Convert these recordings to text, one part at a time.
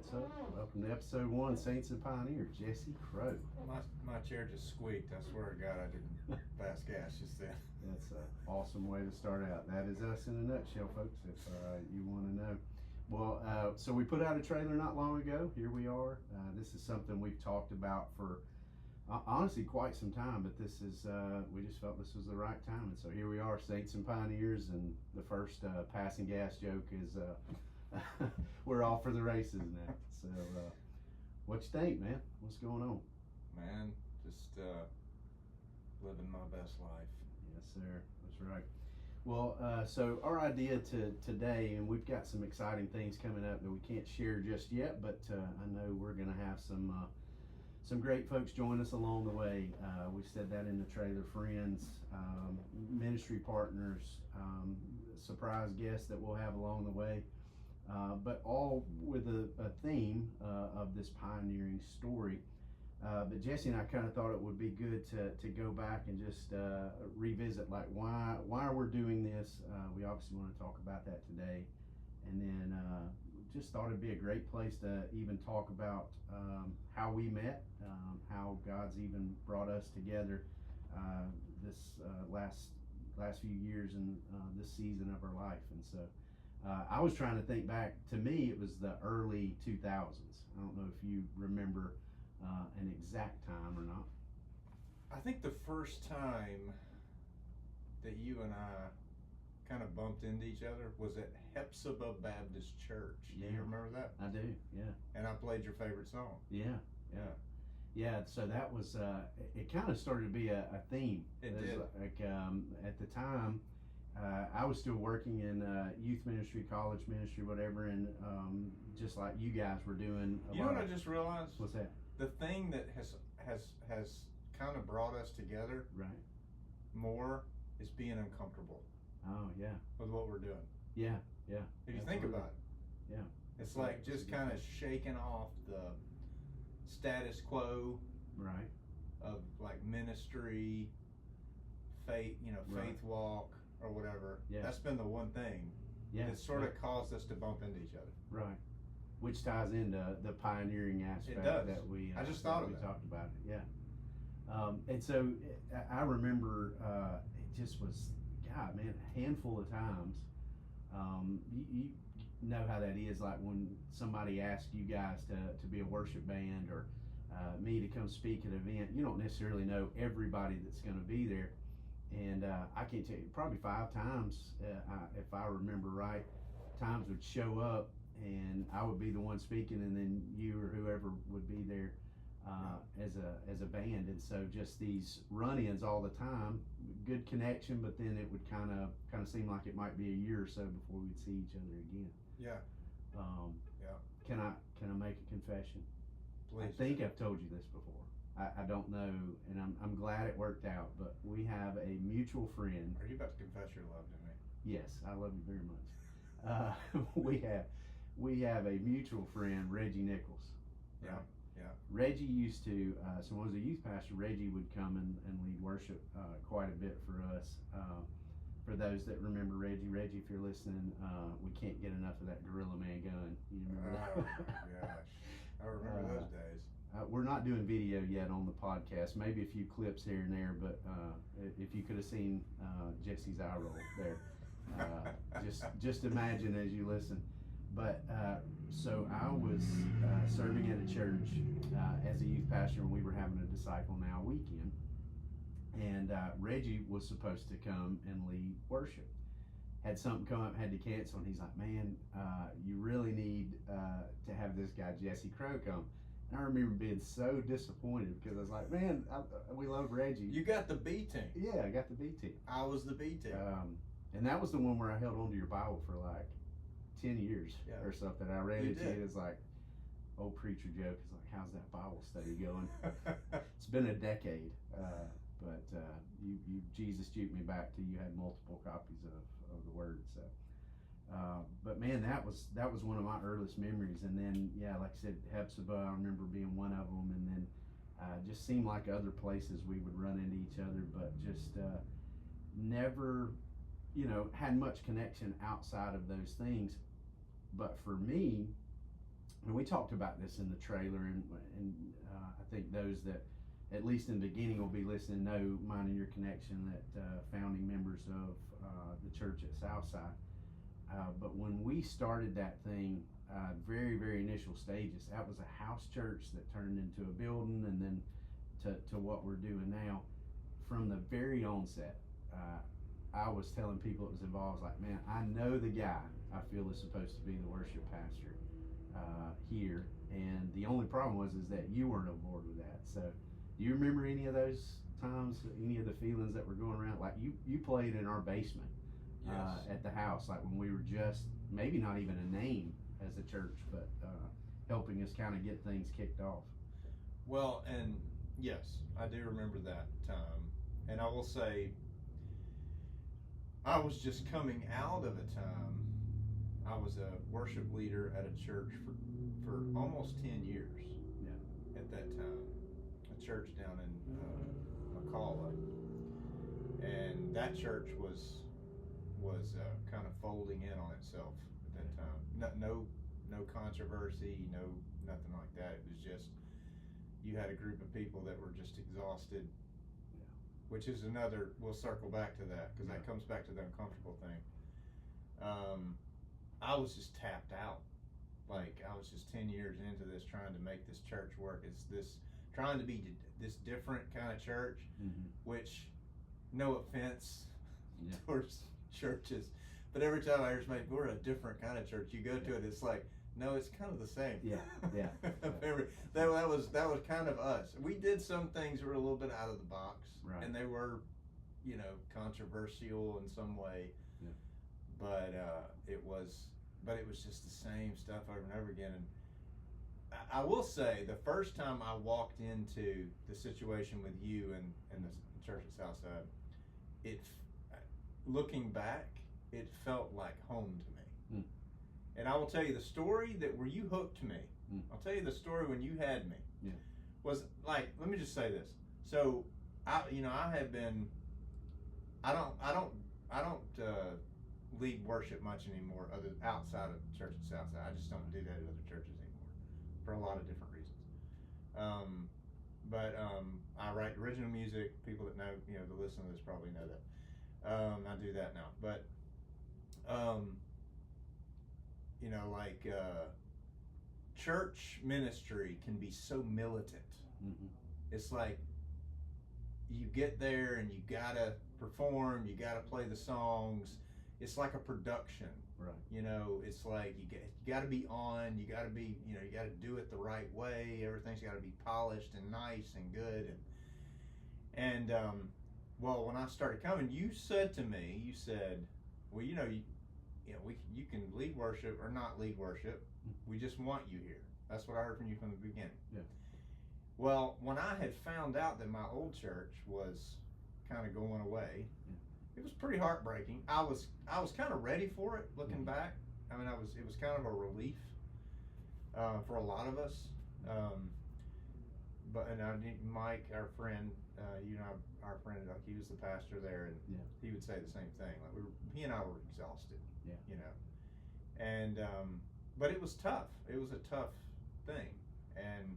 What's up? Welcome to episode 1, Saints and Pioneers. Jesse Crow. My chair just squeaked. I swear to God, I didn't pass gas just then. That's an awesome way to start out. That is us in a nutshell, folks, if you want to know. Well, so we put out a trailer not long ago. Here we are. This is something we've talked about for honestly quite some time, but this is we just felt this was the right time, and so here we are, Saints and Pioneers, and the first passing gas joke is we're off for the races now. So what you think, man? What's going on? Man, just living my best life. Yes, sir. That's right. Well, so our idea today, and we've got some exciting things coming up that we can't share just yet, but I know we're going to have some great folks join us along the way. We said that in the trailer, friends, ministry partners, surprise guests that we'll have along the way, but all with a theme of this pioneering story. But Jesse and I kind of thought it would be good to go back and just revisit like why we're doing this. We obviously want to talk about that today, and then just thought it'd be a great place to even talk about how we met, how God's even brought us together this last few years in this season of our life. And so I was trying to think back. To me, it was the early 2000s. I don't know if you remember an exact time or not. I think the first time that you and I kind of bumped into each other was at Epsiode Baptist Church. Yeah. Do you remember that? I do, yeah. And I played your favorite song. Yeah. So that was it kind of started to be a theme. It did. Like at the time, I was still working in youth ministry, college ministry, whatever, and just like you guys were doing. You know what I just realized? What's that? The thing that has kind of brought us together, right, more is being uncomfortable. Oh yeah. With what we're doing. Yeah. If you think about it. Yeah. It's like just kind of shaking off the status quo. Right. Of like ministry, faith, Right. faith walk or whatever. Yeah. That's been the one thing. Yeah. That sort of caused us to bump into each other. Right. Which ties into the pioneering aspect It does. that we I just thought of we that. talked about it. Yeah. And so I remember it just was, God, man, a handful of times. You know how that is, like when somebody asks you guys to be a worship band or me to come speak at an event, you don't necessarily know everybody that's going to be there. And I can't tell you, probably 5 times, if I remember right, times would show up and I would be the one speaking, and then you or whoever would be there as a band. And so just these run-ins all the time, good connection, but then it would kind of seem like it might be a year or so before we'd see each other again. Yeah. Yeah. Can I make a confession? Please. I think I've told you this before. I don't know, and I'm glad it worked out, but we have a mutual friend. Are you about to confess your love to me? Yes, I love you very much. We have a mutual friend, Reggie Nichols. Yeah. Right? Yeah. Reggie used to, so when I was a youth pastor, Reggie would come and lead worship quite a bit for us. For those that remember Reggie, if you're listening, we can't get enough of that Gorilla Man gun. You remember that? Oh my gosh. I remember those days. We're not doing video yet on the podcast, maybe a few clips here and there, but if you could have seen Jesse's eye roll there, just imagine as you listen. But so I was serving at a church as a youth pastor, and we were having a Disciple Now weekend, and Reggie was supposed to come and lead worship. Had something come up, had to cancel, and he's like, man, you really need to have this guy Jesse Crow come. And I remember being so disappointed because I was like, man, we love Reggie. You got the B team. Yeah, I got the B team. I was the B team. And that was the one where I held onto your Bible for like 10 years or something. I ran into it. It's like old preacher joke. It's like, how's that Bible study going? It's been a decade, but you Jesus juked me back to you had multiple copies of the Word. So, but man, that was one of my earliest memories. And then like I said, Epsiode, I remember being one of them. And then just seemed like other places we would run into each other, but just never had much connection outside of those things. But for me, And we talked about this in the trailer, and I think those that, at least in the beginning, will be listening know mine and your connection, that founding members of the church at Southside. But when we started that thing, very, very initial stages, that was a house church that turned into a building, and then to what we're doing now. From the very onset, I was telling people that was involved, like, man, I know the guy I feel is supposed to be the worship pastor here, and the only problem was is that you weren't on board with that. So do you remember any of those times, any of the feelings that were going around? Like, you played in our basement. Yes. At the house, like when we were just maybe not even a name as a church, but helping us kind of get things kicked off. Well, and yes, I do remember that time. And I will say, I was just coming out of a time. I was a worship leader at a church for almost 10 years. Yeah. At that time, a church down in McCalla, and that church was kind of folding in on itself at that time. No controversy, nothing like that. It was just, you had a group of people that were just exhausted. Yeah. Which is another, we'll circle back to that, because Yeah. that comes back to the uncomfortable thing. I was just tapped out. Like, I was just 10 years into this, trying to make this church work. It's this, trying to be this different kind of church, Mm-hmm. which, no offense Yeah. towards churches, but every time I hear somebody, we're a different kind of church, you go to it, it's like, no, it's kind of the same. Yeah, yeah. that was kind of us. We did some things that were a little bit out of the box, Right. and they were, controversial in some way. Yeah. But it was just the same stuff over and over again. And I will say, the first time I walked into the situation with you and the church at Southside, looking back, it felt like home to me. And I will tell you the story where you hooked me. I'll tell you the story when you had me. Yeah. Was like, let me just say this. So I have been. I don't lead worship much anymore, other outside of the church at Southside. I just don't do that at other churches anymore, for a lot of different reasons. But I write original music. People that know, that listen to this probably know that. I do that now, but church ministry can be so militant. Mm-hmm. It's like, you get there and you gotta perform, you gotta play the songs. It's like a production. Right. It's like you gotta be on, you gotta be, you gotta do it the right way. Everything's gotta be polished and nice and good. And well, when I started coming, you said, well, you can lead worship or not lead worship. We just want you here. That's what I heard from you from the beginning. Yeah. Well, when I had found out that my old church was kind of going away, it was pretty heartbreaking. I was kind of ready for it, looking back. I mean, it was kind of a relief for a lot of us. But Mike, our friend, our friend, like, he was the pastor there, and he would say the same thing. Like, he and I were exhausted. Yeah. And but it was tough. It was a tough thing, and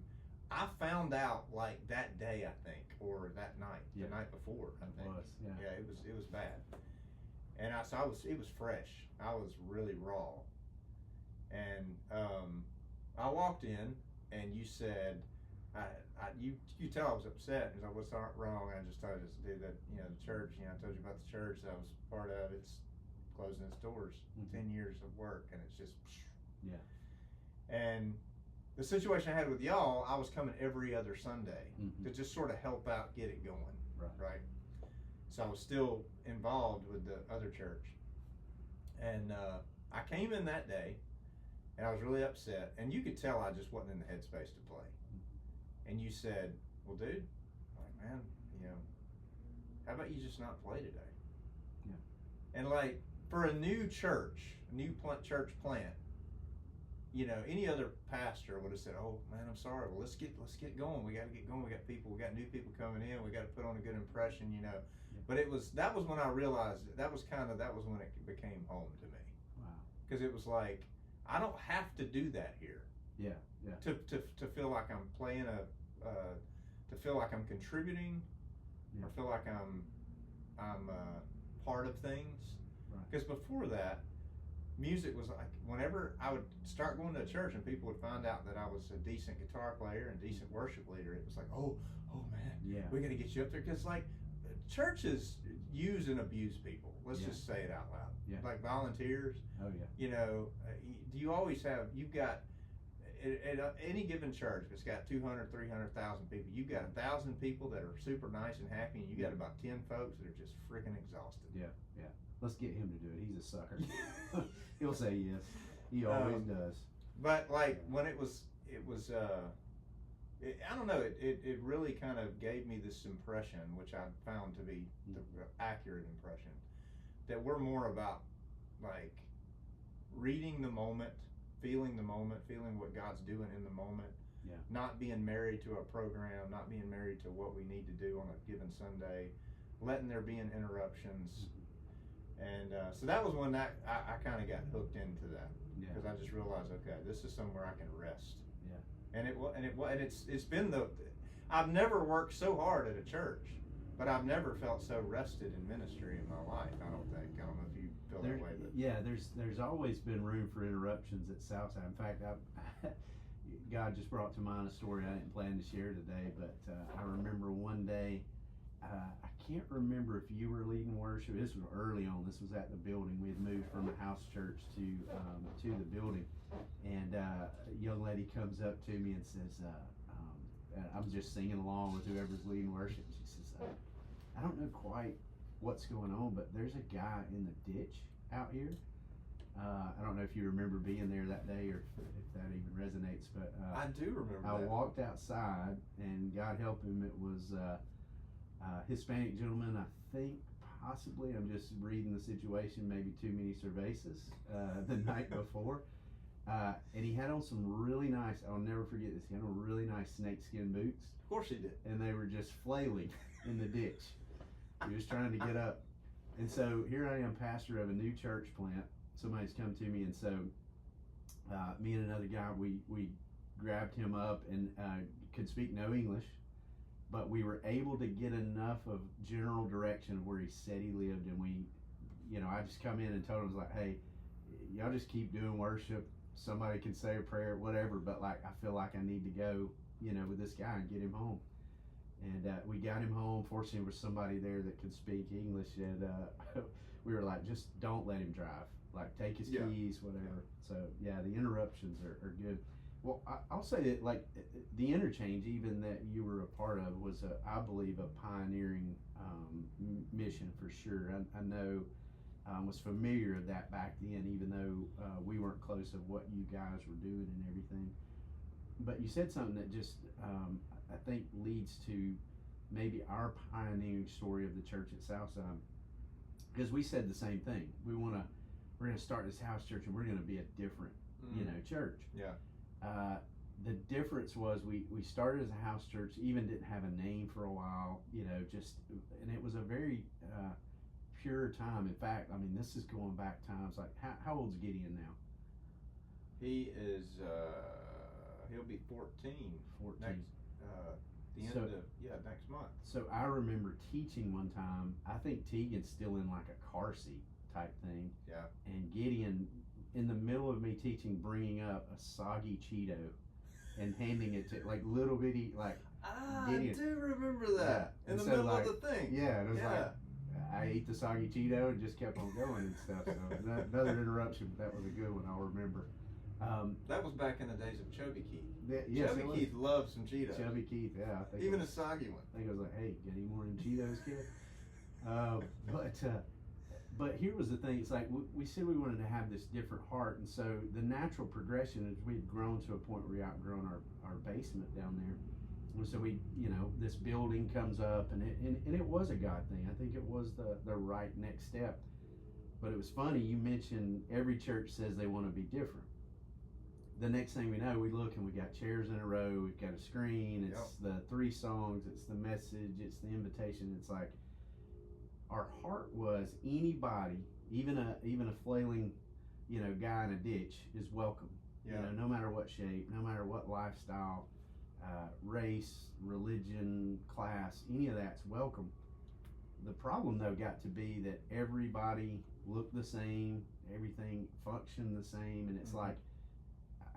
I found out like that day, I think, or that night, the night before, I think. It was, yeah. Yeah, it was bad. And it was fresh. I was really raw. And I walked in, and you said, you tell I was upset. And I was like, what's wrong? I just did that, the church, I told you about the church that I was part of. It's closing its doors. 10 years of work, and it's just, yeah. And the situation I had with y'all, I was coming every other Sunday to just sort of help out, get it going. Right. So I was still involved with the other church. And I came in that day, and I was really upset. And you could tell I just wasn't in the headspace to play. And you said, well, dude, like, man, how about you just not play today? Yeah. And like, for a new church, church plant, any other pastor would have said, "Oh man, I'm sorry. Well, let's get going. We got to get going. We got new people coming in. We got to put on a good impression, Yeah. But that was when I realized that was when it became home to me. Wow. Because it was like, I don't have to do that here. Yeah, yeah. To feel like I'm playing to feel like I'm contributing, or feel like I'm part of things. Because before that, music was like, whenever I would start going to a church and people would find out that I was a decent guitar player and decent worship leader, it was like, oh man, we got to get you up there. Because like churches use and abuse people. Let's just say it out loud. Yeah. Like volunteers. Oh yeah. You know, you always have, you've got, at any given church, if it's got 200, 300,000 people, you've got 1,000 people that are super nice and happy, and you got about 10 folks that are just freaking exhausted. Yeah, yeah. Let's get him to do it. He's a sucker. He'll say yes. He always does. But like when it was I don't know, it really kind of gave me this impression, which I found to be the accurate impression, that we're more about like reading the moment, feeling what God's doing in the moment, not being married to a program, not being married to what we need to do on a given Sunday, letting there be interruptions. And so that was when that I kind of got hooked into that, because I just realized, okay, this is somewhere I can rest. And it's been I've never worked so hard at a church, but I've never felt so rested in ministry in my life. I don't know if you feel that way. But. Yeah, there's always been room for interruptions at Southside. In fact, God just brought to mind a story I didn't plan to share today, but I remember one day. I can't remember if you were leading worship. This was early on. This was at the building. We had moved from a house church to the building, and a young lady comes up to me and says, I'm just singing along with whoever's leading worship. She says, I don't know quite what's going on, but there's a guy in the ditch out here. I don't know if you remember being there that day, or if that even resonates, but I do remember. I walked outside, and God help him, it was Hispanic gentleman, I think, possibly. I'm just reading the situation, maybe too many cervezas the night before. And he had on some really nice, I'll never forget this, he had on really nice snakeskin boots. Of course he did. And they were just flailing in the ditch. He was trying to get up. And so here I am, pastor of a new church plant. Somebody's come to me, and so me and another guy, we grabbed him up, and could speak no English, but we were able to get enough of general direction of where he said he lived, and I just come in and told him, like, hey, y'all just keep doing worship, somebody can say a prayer, whatever, but like I feel like I need to go, with this guy and get him home. And we got him home. Fortunately, there was somebody there that could speak English, and we were like, just don't let him drive, like take his keys, whatever. So yeah, the interruptions are good. Well, I'll say that, like, the interchange, even that you were a part of, was, I believe, a pioneering mission for sure. I know, was familiar of that back then, even though we weren't close of what you guys were doing and everything. But you said something that just, I think, leads to maybe our pioneering story of the church at Southside. Because we said the same thing. We're going to start this house church, and we're going to be a different, church. Yeah. The difference was we started as a house church, even didn't have a name for a while, and it was a very pure time. In fact, I mean, this is going back times like, how old's Gideon now? He is, he'll be 14. 14. Next month. So I remember teaching one time, I think Tegan's still in like a car seat type thing. Yeah. And Gideon, in the middle of me teaching, bringing up a soggy Cheeto and handing it to, like, little bitty, like, Gideon. I do remember that. Yeah. In the middle of the thing. Yeah, and it was like, I ate the soggy Cheeto and just kept on going and stuff. So another interruption, but that was a good one, I'll remember. That was back in the days of Chubby Keith. Yes, Chubby Keith loved some Cheetos. Chubby Keith, yeah. I think even a soggy one. I think I was like, hey, get any more than Cheetos, kid? But here was the thing. It's like we said we wanted to have this different heart, and so the natural progression is we'd grown to a point where we outgrown our basement down there. And so we, this building comes up, and it was a God thing. I think it was the right next step. But it was funny, you mentioned every church says they want to be different. The next thing we know, we look and we got chairs in a row, we've got a screen, it's the 3 songs, it's the message, it's the invitation. It's like, our heart was anybody, even a flailing, guy in a ditch is welcome. You know, no matter what shape, no matter what lifestyle, race, religion, class, any of that's welcome. The problem though got to be that everybody looked the same, everything functioned the same, and it's like,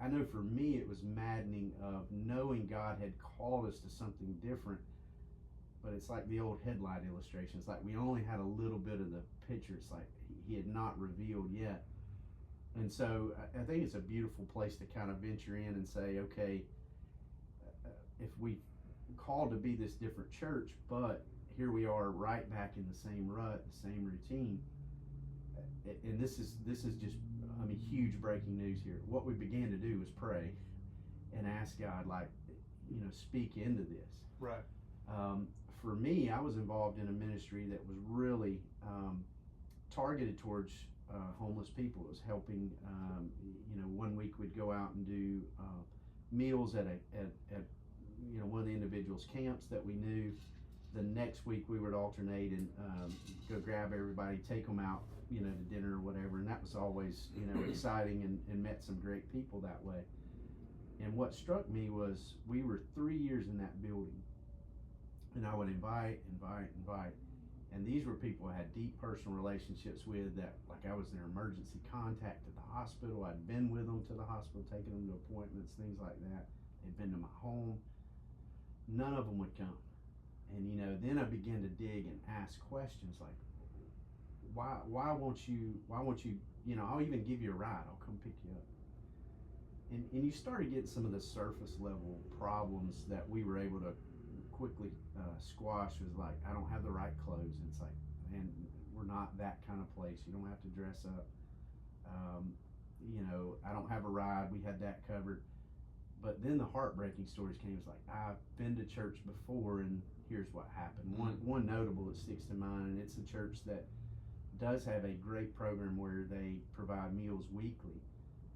I know for me it was maddening of knowing God had called us to something different, but it's like the old headlight illustration. It's like we only had a little bit of the picture. It's like he had not revealed yet. And so I think it's a beautiful place to kind of venture in and say, okay, if we called to be this different church, but here we are right back in the same rut, the same routine. And this is just, I mean, huge breaking news here. What we began to do was pray and ask God, like, you know, speak into this. Right. For me, I was involved in a ministry that was really targeted towards homeless people. It was helping, you know, one week we'd go out and do meals at you know, one of the individuals' camps that we knew. The next week we would alternate and go grab everybody, take them out, you know, to dinner or whatever. And that was always, you know, exciting, and met some great people that way. And what struck me was we were 3 years in that building, and I would invite. And these were people I had deep personal relationships with, that, like, I was their emergency contact at the hospital. I'd been with them to the hospital, taking them to appointments, things like that. They'd been to my home. None of them would come. And, you know, then I began to dig and ask questions like, why won't you, you know, I'll even give you a ride. I'll come pick you up. And you started getting some of the surface level problems that we were able to quickly squash. Was like, I don't have the right clothes. And it's like, man, we're not that kind of place. You don't have to dress up. You know, I don't have a ride. We had that covered. But then the heartbreaking stories came. It's like, I've been to church before, and here's what happened. One notable that sticks to mind, and it's a church that does have a great program where they provide meals weekly.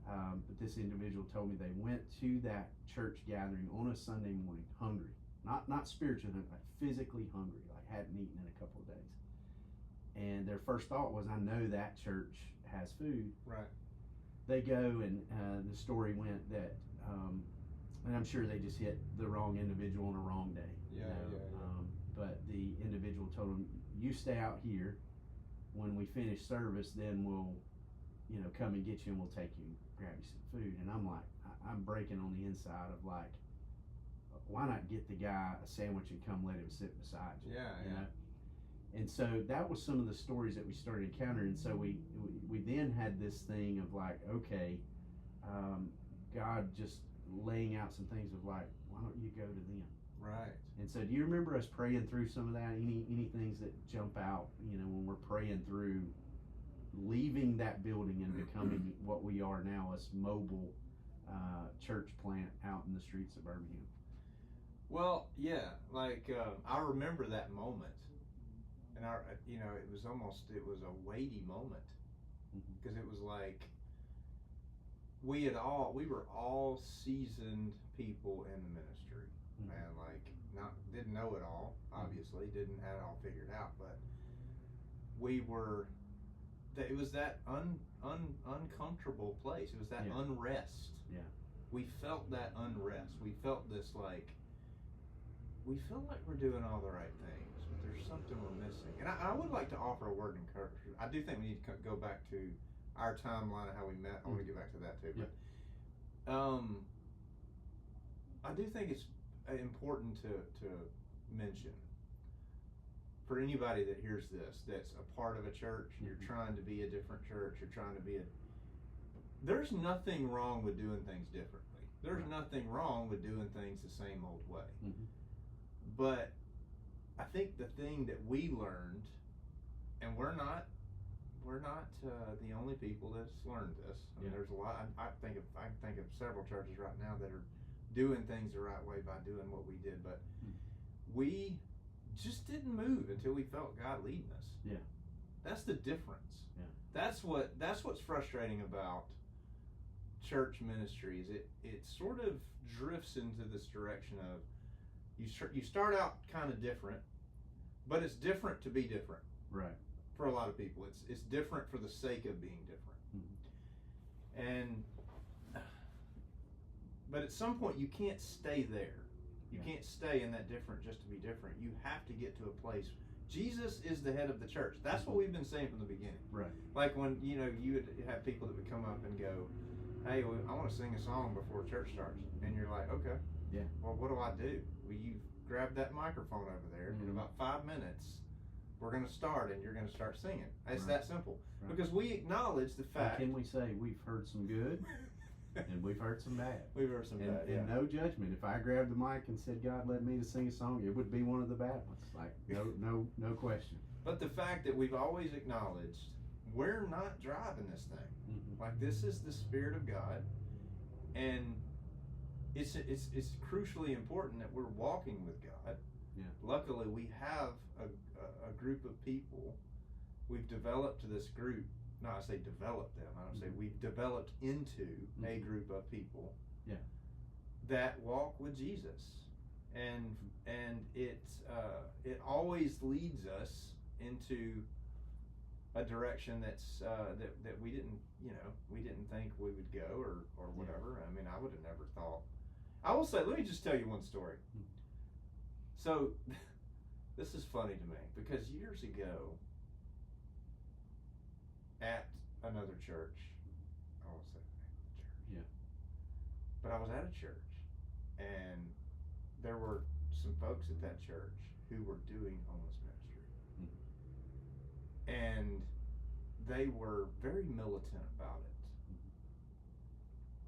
But this individual told me they went to that church gathering on a Sunday morning hungry. Not spiritually hungry, like physically hungry, like hadn't eaten in a couple of days. And their first thought was, I know that church has food. Right. They go, and the story went that, and I'm sure they just hit the wrong individual on a wrong day. Yeah. But the individual told them, you stay out here. When we finish service, then we'll, you know, come and get you, and we'll take you and grab you some food. And I'm like, I'm breaking on the inside of like, why not get the guy a sandwich and come let him sit beside you? You know? And so that was some of the stories that we started encountering. So we then had this thing of like, okay, God just laying out some things of like, why don't you go to them? Right. And so do you remember us praying through some of that? Any things that jump out, you know, when we're praying through leaving that building and becoming what we are now, as mobile church plant out in the streets of Birmingham? Well, yeah, like I remember that moment, and you know, it was a weighty moment, because it was like we were all seasoned people in the ministry, man. Like, didn't know it all, obviously, didn't have it all figured out, but it was that uncomfortable place. It was that unrest. Yeah. We felt that unrest. We felt this like, we feel like we're doing all the right things, but there's something we're missing. And I would like to offer a word of encouragement. I do think we need to go back to our timeline of how we met. I want to get back to that too. But I do think it's important to mention, for anybody that hears this, that's a part of a church, you're trying to be a different church, there's nothing wrong with doing things differently. There's nothing wrong with doing things the same old way. But I think the thing that we learned, and we're not the only people that's learned this. I mean, there's a lot. I can think of several churches right now that are doing things the right way by doing what we did, but we just didn't move until we felt God leading us. Yeah, that's the difference. Yeah, that's what's frustrating about church ministries. It sort of drifts into this direction of you start out kind of different, but it's different to be different. Right. For a lot of people, it's different for the sake of being different. And But at some point, you can't stay there. You can't stay in that different just to be different. You have to get to a place. Jesus is the head of the church. That's what we've been saying from the beginning. Right. Like when, you would have people that would come up and go, hey, well, I want to sing a song before church starts. And you're like, okay. Yeah. Well, what do I do? Well, you grab that microphone over there. In about 5 minutes, we're going to start and you're going to start singing. It's that simple. Right. Because we acknowledge the fact. Can we say we've heard some good and we've heard some bad? We've heard some bad, and no judgment. If I grabbed the mic and said, God led me to sing a song, it would be one of the bad ones. Like, no question. But the fact that we've always acknowledged we're not driving this thing. Like, this is the Spirit of God. And it's crucially important that we're walking with God. Yeah. Luckily, we have a group of people. We've developed this group. No, I say developed them. I don't say we've developed into a group of people. Yeah. That walk with Jesus, and it always leads us into a direction that's that we didn't think we would go or whatever. I mean, I would have never thought. I will say, let me just tell you one story. So, this is funny to me because years ago, at another church, I won't say the name of the church. Yeah. But I was at a church, and there were some folks at that church who were doing homeless ministry, and they were very militant about it.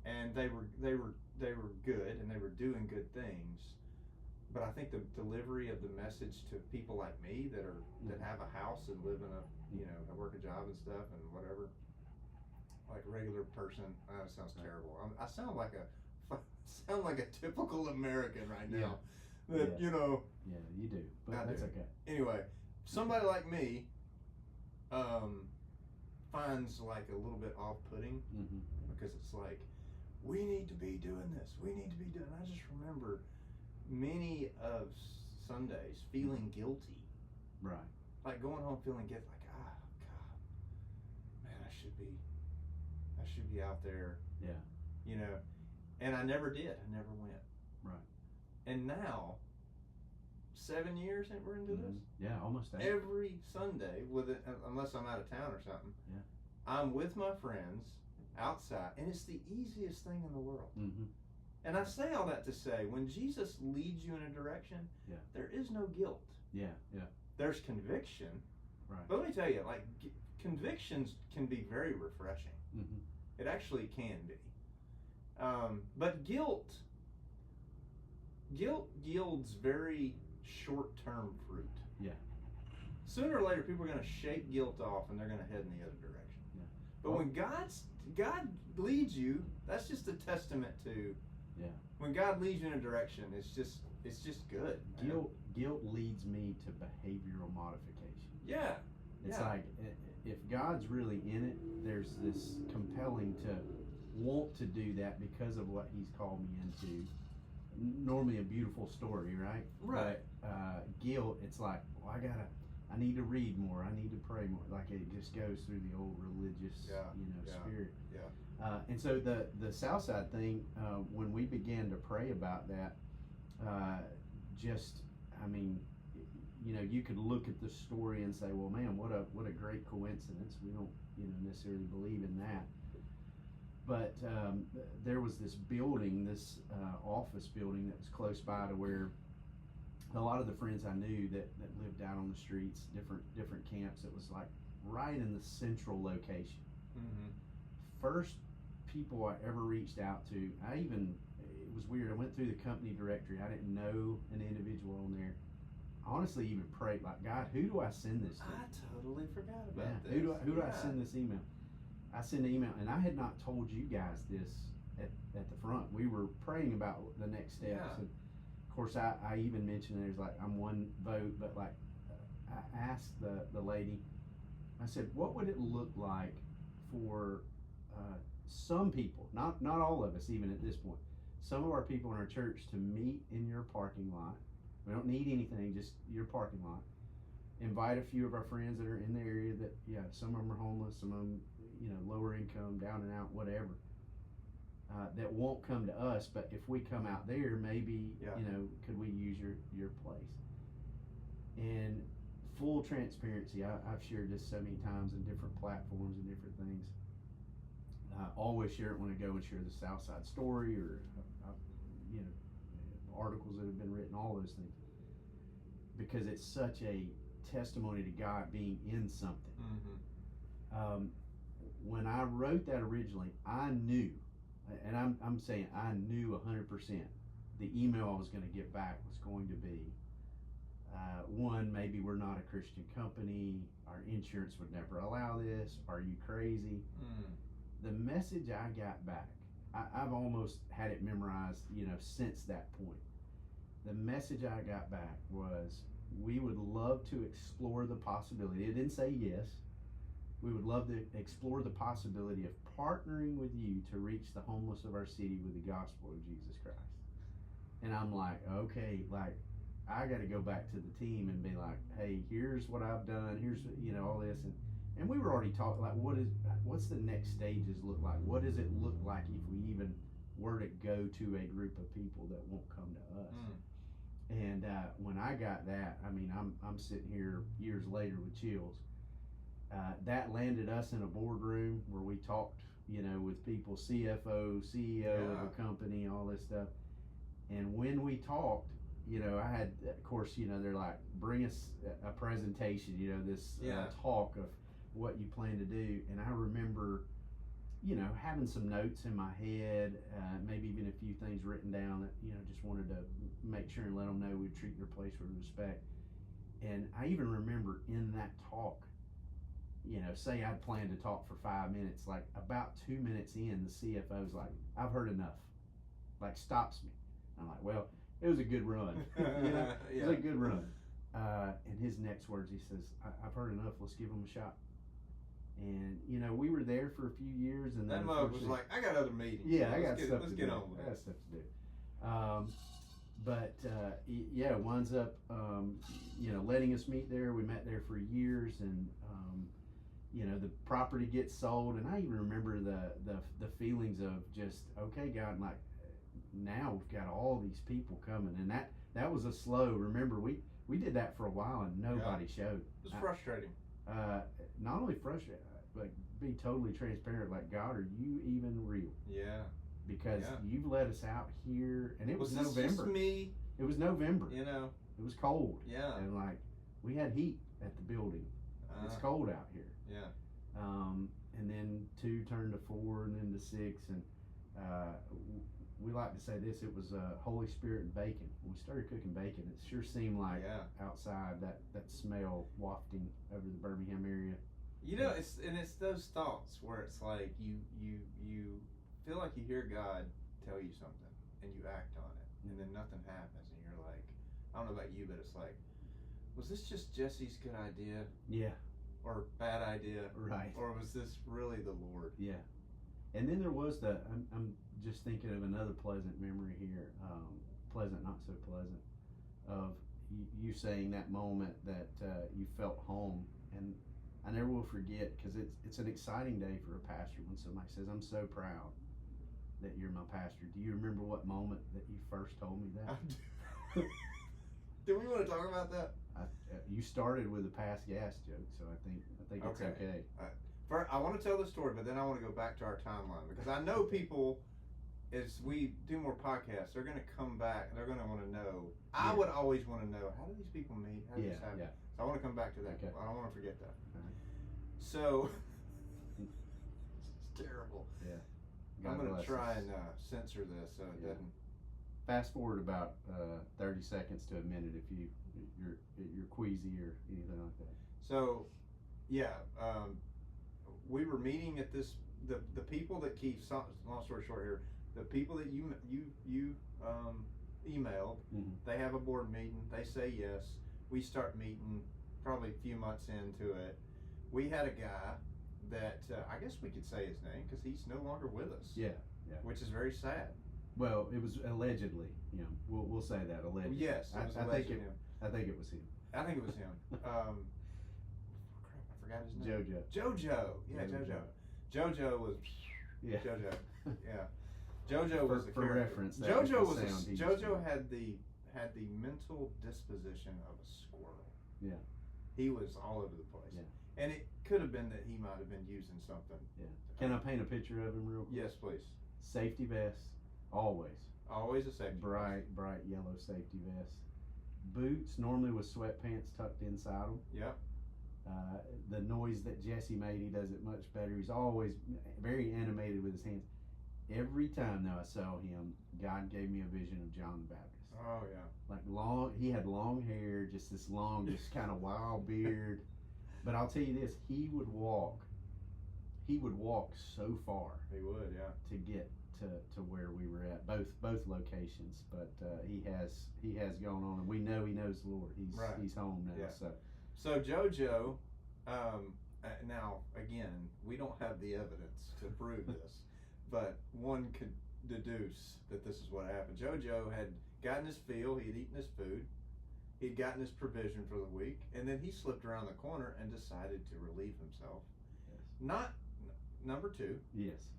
And they were good, and they were doing good things. But I think the delivery of the message to people like me that have a house and live in a work a job and stuff and whatever, like a regular person, sounds terrible. I sound like a typical American right now. Yeah. That Yeah, you do. But that's okay. Anyway, somebody like me finds like a little bit off-putting because it's like, we need to be doing this. We need to be doing. I just remember many of Sundays feeling guilty. Right. Like going home feeling guilty, like, God, man, I should be out there. Yeah. And I never did. I never went. Right. And now, 7 years that we're into this. Yeah, almost 8. Every Sunday, unless I'm out of town or something. Yeah. I'm with my friends outside, and it's the easiest thing in the world. And I say all that to say, when Jesus leads you in a direction, there is no guilt. Yeah, yeah. There's conviction. Right. But let me tell you, like, convictions can be very refreshing. It actually can be. But guilt yields very short-term fruit. Yeah. Sooner or later, people are going to shake guilt off, and they're going to head in the other direction. Yeah. But when God leads you, that's just a testament to. Yeah. When God leads you in a direction, it's just good. Guilt leads me to behavioral modification. Yeah. It's like if God's really in it, there's this compelling to want to do that because of what He's called me into. Normally a beautiful story, right? Right. But guilt, it's like, well, I need to read more. I need to pray more. Like it just goes through the old religious, spirit. Yeah. And so the Southside thing, when we began to pray about that, you could look at the story and say, well, man, what a great coincidence. We don't, necessarily believe in that. But there was this building, this office building that was close by to where a lot of the friends I knew that lived out on the streets, different camps. It was like right in the central location. First people I ever reached out to, it was weird. I went through the company directory. I didn't know an individual on there. I honestly even prayed, like, God, who do I send this to? I totally forgot about this. Who do I send this email? I sent an email, and I had not told you guys this at the front. We were praying about the next steps. Yeah. And of course, I even mentioned there's like, I'm one vote, but like, I asked the lady, I said, what would it look like for some people, not all of us even at this point, some of our people in our church to meet in your parking lot. We don't need anything, just your parking lot. Invite a few of our friends that are in the area that, some of them are homeless, some of them, lower income, down and out, whatever. that won't come to us, but if we come out there, maybe, could we use your place? And full transparency, I've shared this so many times in different platforms and different things. I always share it when I go and share the Southside story or, articles that have been written, all those things. Because it's such a testimony to God being in something. Mm-hmm. When I wrote that originally, I knew, and I'm saying I knew 100%, the email I was going to get back was going to be, one, maybe we're not a Christian company, our insurance would never allow this, are you crazy? The message I got back, I've almost had it memorized, since that point. The message I got back was, we would love to explore the possibility. It didn't say yes. We would love to explore the possibility of partnering with you to reach the homeless of our city with the gospel of Jesus Christ. And I'm like, okay, like, I got to go back to the team and be like, hey, here's what I've done. Here's, all this. And we were already talking, like, what's the next stages look like? What does it look like if we even were to go to a group of people that won't come to us? And when I got that, I mean, I'm sitting here years later with chills. That landed us in a boardroom where we talked, with people, CFO, CEO of a company, all this stuff. And when we talked, I had, of course, they're like, bring us a presentation, this talk of what you plan to do. And I remember, having some notes in my head, maybe even a few things written down that, just wanted to make sure and let them know we'd treat their place with respect. And I even remember in that talk, say I'd planned to talk for 5 minutes, like about 2 minutes in, the CFO's like, I've heard enough, like stops me. I'm like, well, it was a good run. It was a good run. And his next words, he says, I've heard enough, let's give him a shot. And we were there for a few years, and that mug was like, I got other meetings. Yeah, I got stuff to do. on with. I got stuff to do. But winds up, letting us meet there. We met there for years, and the property gets sold, and I even remember the feelings of just, okay, God, like, now we've got all these people coming, and that was a slow. Remember, we did that for a while, and nobody showed. It was frustrating. Not only frustrated, like, be totally transparent, like, God, are you even real? Yeah. Because you've let us out here, and it was this November. Just me? It was November. It was cold. Yeah. And like, we had heat at the building. It's cold out here. Yeah. And then 2 turned to 4, and then to 6, and we like to say this, it was Holy Spirit and bacon. When we started cooking bacon, it sure seemed like outside that smell wafting over the Birmingham area. It's those thoughts where it's like you feel like you hear God tell you something and you act on it, and then nothing happens, and you're like, I don't know about you, but it's like, was this just Jesse's good idea? Yeah. Or bad idea? Right. Or was this really the Lord? Yeah. And then there was I'm just thinking of another pleasant memory here, pleasant, not so pleasant, of you saying that moment that you felt home. And I never will forget, because it's an exciting day for a pastor when somebody says, I'm so proud that you're my pastor. Do you remember what moment that you first told me that? I do. Do we want to talk about that? You started with a past gas joke, so I think it's okay. First, I want to tell the story, but then I want to go back to our timeline, because I know people, as we do more podcasts, they're going to come back and they're going to want to know. Yeah. I would always want to know, how do these people meet? How did this happen? Yeah. So I want to come back to that. Okay. I don't want to forget that. Right. So, it's terrible. Yeah. I'm going to try and censor this so it doesn't. Fast forward about 30 seconds to a minute if you're queasy or anything like that. So, we were meeting at this. The people that Keith, long story short here, the people that you emailed, they have a board meeting. They say yes. We start meeting probably a few months into it. We had a guy that I guess we could say his name because he's no longer with us. Yeah. Which is very sad. Well, it was allegedly. We'll say that allegedly. Yes, it was allegedly him. I think it was him. I think it was him. Crap, I forgot his name. JoJo. Yeah, JoJo. JoJo was. Yeah. JoJo. Yeah. JoJo was the for character. reference. JoJo had the mental disposition of a squirrel. Yeah. He was all over the place. Yeah. And it could have been that he might have been using something. Yeah. Can I paint a picture of him real quick? Yes, please. Safety vest, always. Always a safety bright yellow safety vest. Boots, normally with sweatpants tucked inside them. Yep. The noise that Jesse made, he does it much better. He's always very animated with his hands. Every time though I saw him, God gave me a vision of John the Baptist. Oh yeah. Like he had long hair, just this long, just kind of wild beard. But I'll tell you this, he would walk so far. He would, yeah. To get to where we were at, both locations. But he has gone on, and we know he knows the Lord. He's home now. Yeah. So JoJo, now again, we don't have the evidence to prove this, but one could deduce that this is what happened. JoJo had gotten his fill, he had eaten his food, he'd gotten his provision for the week, and then he slipped around the corner and decided to relieve himself. Yes. Not number two. Yes.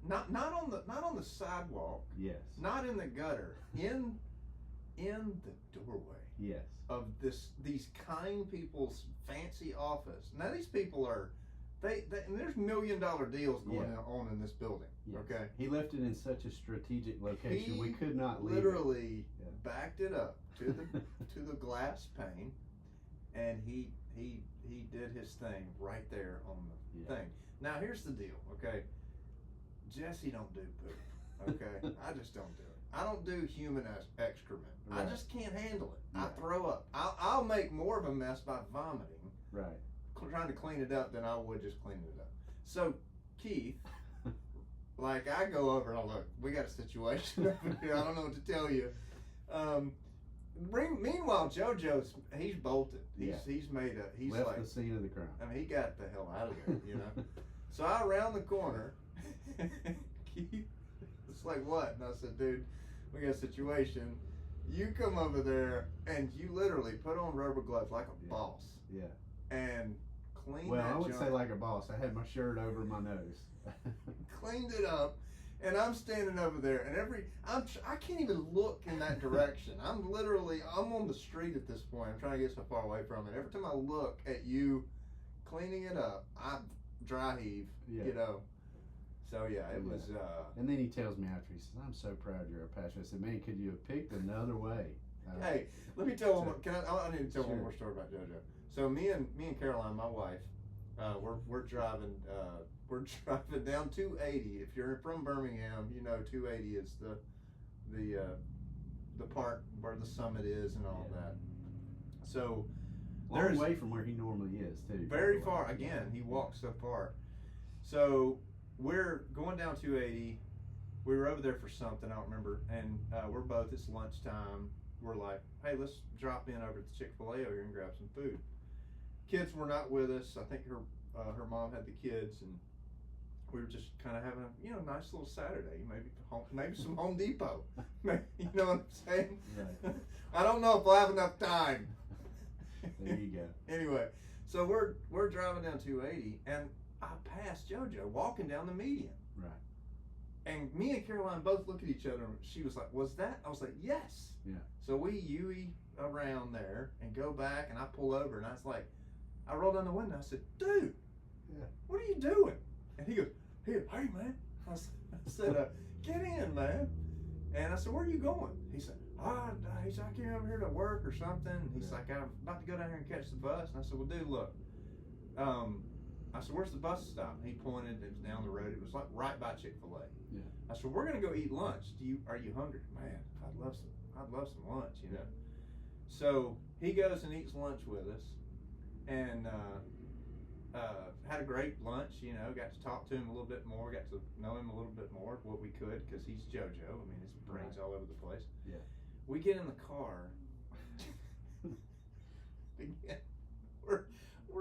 Not on the sidewalk. Yes. Not in the gutter. In the doorway. Yes. Of these kind people's fancy office. Now these people are and there's $1 million deals going on in this building. Yes. Okay. He left it in such a strategic location we could not leave. Literally backed it up to the glass pane, and he did his thing right there on the thing. Now here's the deal, okay? Jesse don't do poop, okay? I just don't do it. I don't do human excrement. Right. I just can't handle it. I throw up. I'll make more of a mess by vomiting. Right. Trying to clean it up than I would just cleaning it up. So Keith, like I go over and I look, we got a situation over here. I don't know what to tell you. Meanwhile, JoJo's he's bolted. He's left like the scene of the crime. I mean, he got the hell out of there, you know. So I round the corner. Keith, it's like what? And I said, dude, we got a situation. You come over there and you literally put on rubber gloves like a boss. Yeah. And clean. Well, that I would junk. say like a boss. I had my shirt over my nose. Cleaned it up, and I'm standing over there, and I can't even look in that direction. I'm on the street at this point. I'm trying to get so far away from it. Every time I look at you cleaning it up, I dry heave. You know. So it was. And then he tells me after, he says, "I'm so proud you're a pastor." I said, "Man, could you have picked another way?" Hey, let me tell one more. I need to tell one more story about JoJo. So me and Caroline, my wife, we're driving down 280. If you're from Birmingham, you know 280 is the part where the summit is and all that. So long way from where he normally is too. Very far. Again, he walks so far. So we're going down 280. We were over there for something, I don't remember, and it's lunchtime. We're like, hey, let's drop in over to Chick-fil-A over here and grab some food. Kids were not with us. I think her mom had the kids, and we were just kind of having a nice little Saturday. Maybe some Home Depot. You know what I'm saying? Right. I don't know if I'll have enough time. There you go. Anyway, so we're driving down 280, and I passed JoJo walking down the median. Right. And me and Caroline both look at each other, and she was like, "Was that?" I was like, "Yes." Yeah. So we UE around there and go back, and I pull over, and I was like, I rolled down the window. I said, "Dude, what are you doing?" And he goes, "Hey, man." I said, "Get in, man." And I said, "Where are you going?" He said, "I came over here to work or something." And he's like, "I'm about to go down here and catch the bus." And I said, "Well, dude, look." I said, "Where's the bus stop?" And he pointed. It was down the road. It was like right by Chick-fil-A. Yeah. I said, "We're gonna go eat lunch. Are you hungry?" Man, I'd love some lunch, you know. So he goes and eats lunch with us, and had a great lunch. You know, got to talk to him a little bit more. Got to know him a little bit more, what we could, because he's JoJo. I mean, his brain's all over the place. Yeah. We get in the car. Again, we're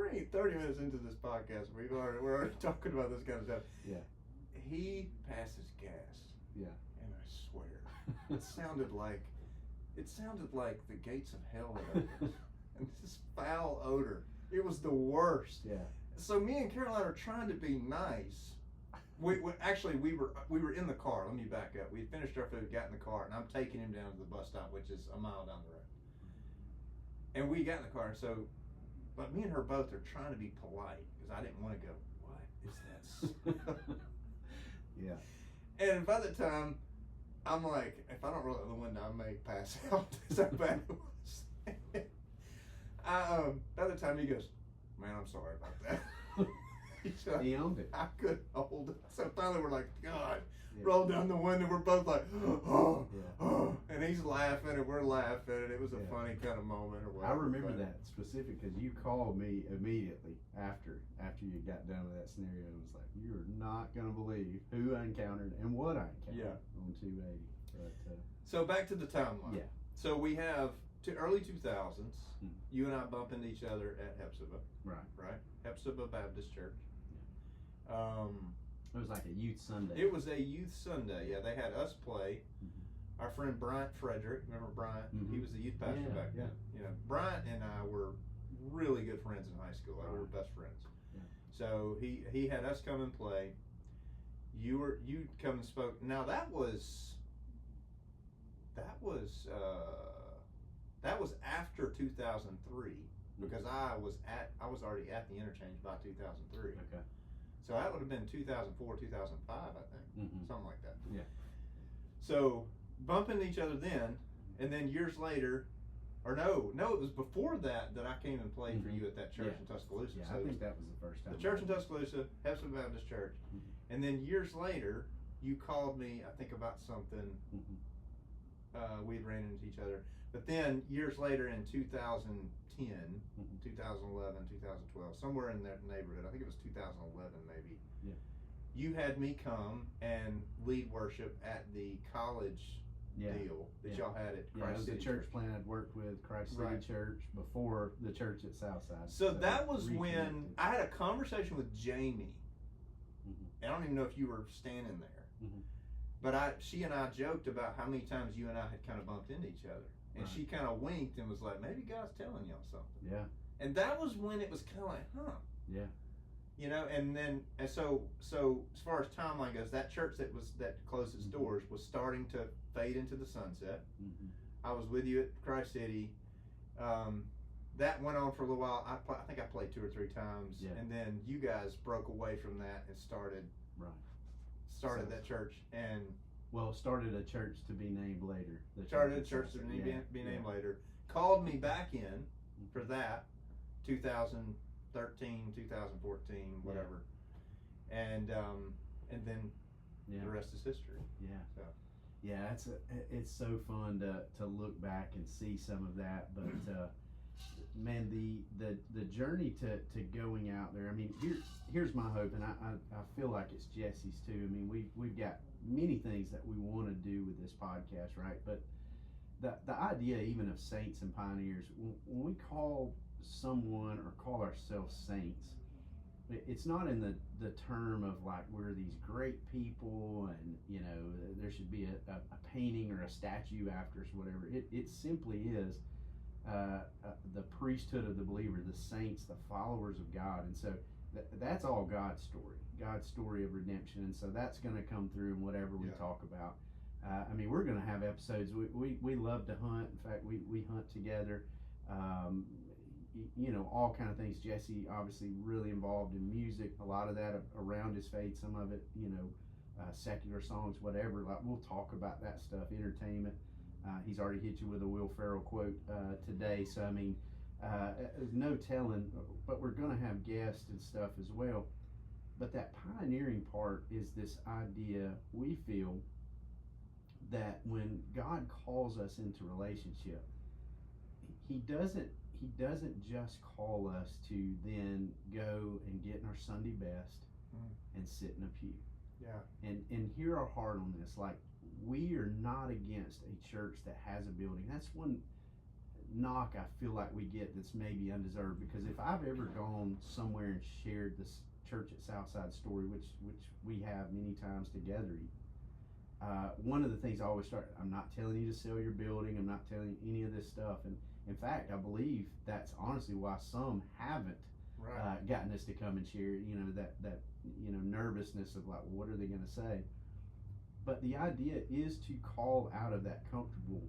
only 30 minutes into this podcast. We're already talking about this kind of stuff. Yeah. He passes gas. Yeah. And I swear, it sounded like the gates of hell had opened. And this foul odor. It was the worst. Yeah. So me and Caroline are trying to be nice, Actually we were in the car. Let me back up. We had finished our food, got in the car, and I'm taking him down to the bus stop, which is a mile down the road. And we got in the car, but me and her both are trying to be polite because I didn't want to go, what is that? Yeah. And by the time, I'm like, if I don't roll out the window, I may pass out. That's how bad it was. By the time he goes, man, I'm sorry about that. He owned it. I couldn't hold it. So finally we're like, God, roll down the window. We're both like, oh, oh. And he's laughing and we're laughing. And it was a funny kind of moment or whatever. I remember that specific because you called me immediately after you got done with that scenario and was like, you're not going to believe who I encountered and what I encountered on 280. But, so back to the timeline. Yeah. So we have early 2000s. You and I bump into each other at Epsiode. Right. Epsiode Baptist Church. It was like a youth Sunday. It was a youth Sunday. Yeah, they had us play. Our friend Bryant Frederick, remember Bryant? He was the youth pastor back then. You know, Bryant and I were really good friends in high school. We were best friends. Yeah. So he had us come and play. You come and spoke. Now that was after 2003 because I was already at the interchange by 2003. Okay. So that would have been 2004, 2005, I think, something like that. Yeah. So bumping each other then, and then years later, or no, it was before that I came and played for you at that church in Tuscaloosa. Yeah, so I think that was the first time. The church in Tuscaloosa, Epsiode Baptist Church, and then years later, you called me, I think about something. We'd ran into each other, but then years later in 2010, 2011, 2012, somewhere in that neighborhood, I think it was 2011 maybe. Yeah. You had me come and lead worship at the college deal that y'all had at Christ City. The church plant I'd worked with, Christ City Church, before the church at Southside. So that was when I had a conversation with Jamie. I don't even know if you were standing there. But she and I joked about how many times you and I had kind of bumped into each other. And she kind of winked and was like, maybe God's telling y'all something. Yeah. And that was when it was kind of like, huh. Yeah. You know, and so as far as timeline goes, that church that closed its doors was starting to fade into the sunset. I was with you at Christ City. That went on for a little while. I think I played 2 or 3 times. Yeah. And then you guys broke away from that and started that church and started a church to be named later. Started a church to be named later. Called me back in for that 2013, 2014, whatever. And then the rest is history. Yeah. So. Yeah, it's so fun to look back and see some of that, but man, the journey to going out there. I mean, here's my hope, and I feel like it's Jesse's too. I mean, we've got many things that we want to do with this podcast, right? But the idea even of saints and pioneers, when we call someone or call ourselves saints, it's not in the term of like we're these great people and you know there should be a painting or a statue after us, whatever. It simply is the priesthood of the believer, the saints, the followers of God. And so that's all God's story of redemption. And so that's going to come through in whatever we talk about. I mean, we're going to have episodes. We love to hunt. In fact, we hunt together. You know, all kind of things. Jesse obviously really involved in music, a lot of that around his faith, some of it, you know, secular songs, whatever. Like, we'll talk about that stuff, entertainment. He's already hit you with a Will Ferrell quote today, so I mean, there's no telling, but we're going to have guests and stuff as well. But that pioneering part is this idea, we feel, that when God calls us into relationship, he doesn't just call us to then go and get in our Sunday best and sit in a pew. Yeah. And hear our heart on this. Like, we are not against a church that has a building. That's one knock I feel like we get that's maybe undeserved, because if I've ever gone somewhere and shared this church at Southside story, which we have many times together, one of the things I always start, I'm not telling you to sell your building, I'm not telling you any of this stuff. And in fact, I believe that's honestly why some haven't gotten us to come and share, that nervousness of like, well, what are they going to say? But the idea is to call out of that comfortable